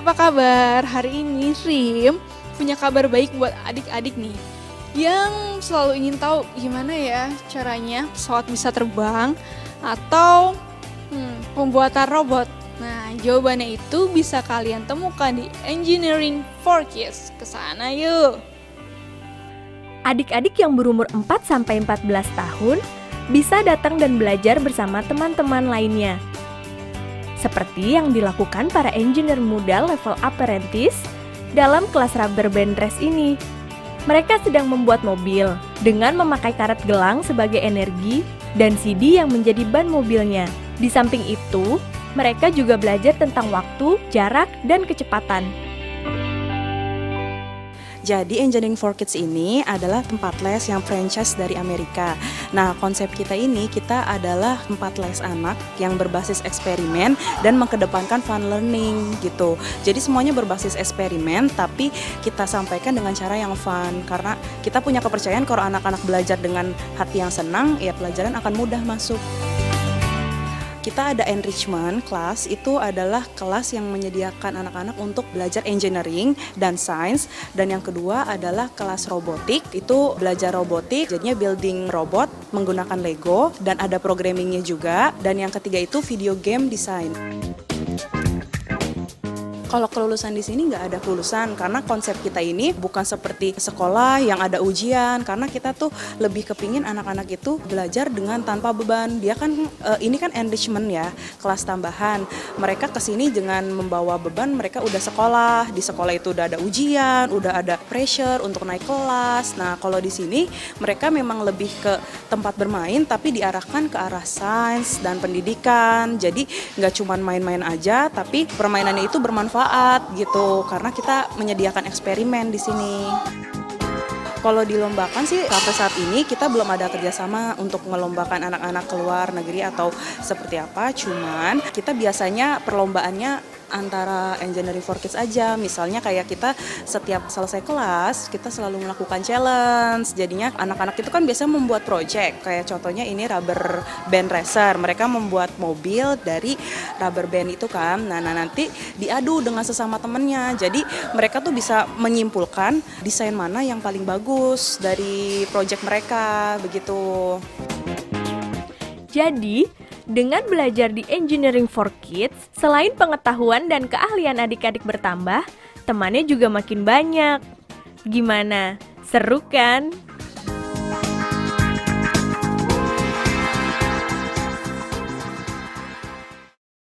apa kabar? Hari ini Rim punya kabar baik buat adik-adik nih yang selalu ingin tahu gimana ya caranya pesawat bisa terbang atau pembuatan robot. Nah, jawabannya itu bisa kalian temukan di Engineering for Kids. Kesana yuk! Adik-adik yang berumur 4-14 tahun bisa datang dan belajar bersama teman-teman lainnya. Seperti yang dilakukan para engineer muda level apprentice dalam kelas rubber band race ini. Mereka sedang membuat mobil dengan memakai karet gelang sebagai energi dan CD yang menjadi ban mobilnya. Di samping itu, mereka juga belajar tentang waktu, jarak, dan kecepatan. Jadi Engineering for Kids ini adalah tempat les yang franchise dari Amerika. Nah, konsep kita adalah tempat les anak yang berbasis eksperimen dan mengedepankan fun learning gitu. Jadi semuanya berbasis eksperimen tapi kita sampaikan dengan cara yang fun karena kita punya kepercayaan kalau anak-anak belajar dengan hati yang senang, ya pelajaran akan mudah masuk. Kita ada enrichment class, itu adalah kelas yang menyediakan anak-anak untuk belajar engineering dan science. Dan yang kedua adalah kelas robotik, itu belajar robotik, jadinya building robot menggunakan Lego dan ada programmingnya juga. Dan yang ketiga itu video game design. Kalau kelulusan di sini nggak ada kelulusan karena konsep kita ini bukan seperti sekolah yang ada ujian, karena kita tuh lebih kepingin anak-anak itu belajar dengan tanpa beban. Dia kan ini kan enrichment ya, kelas tambahan. Mereka kesini dengan membawa beban, mereka udah sekolah, di sekolah itu udah ada ujian, udah ada pressure untuk naik kelas. Nah kalau di sini mereka memang lebih ke tempat bermain tapi diarahkan ke arah sains dan pendidikan. Jadi nggak cuma main-main aja, tapi permainannya itu bermanfaat gitu karena kita menyediakan eksperimen di sini. Kalau dilombakan sih sampai saat ini kita belum ada kerjasama untuk melombakan anak-anak ke luar negeri atau seperti apa. Cuman kita biasanya perlombaannya antara Engineering for Kids aja. Misalnya kayak kita setiap selesai kelas, kita selalu melakukan challenge. Jadinya anak-anak itu kan biasa membuat project. Kayak contohnya ini rubber band racer. Mereka membuat mobil dari rubber band itu kan. Nah nanti diadu dengan sesama temennya. Jadi mereka tuh bisa menyimpulkan desain mana yang paling bagus dari project mereka, begitu. Jadi, dengan belajar di Engineering for Kids, selain pengetahuan dan keahlian adik-adik bertambah, temannya juga makin banyak. Gimana? Seru kan?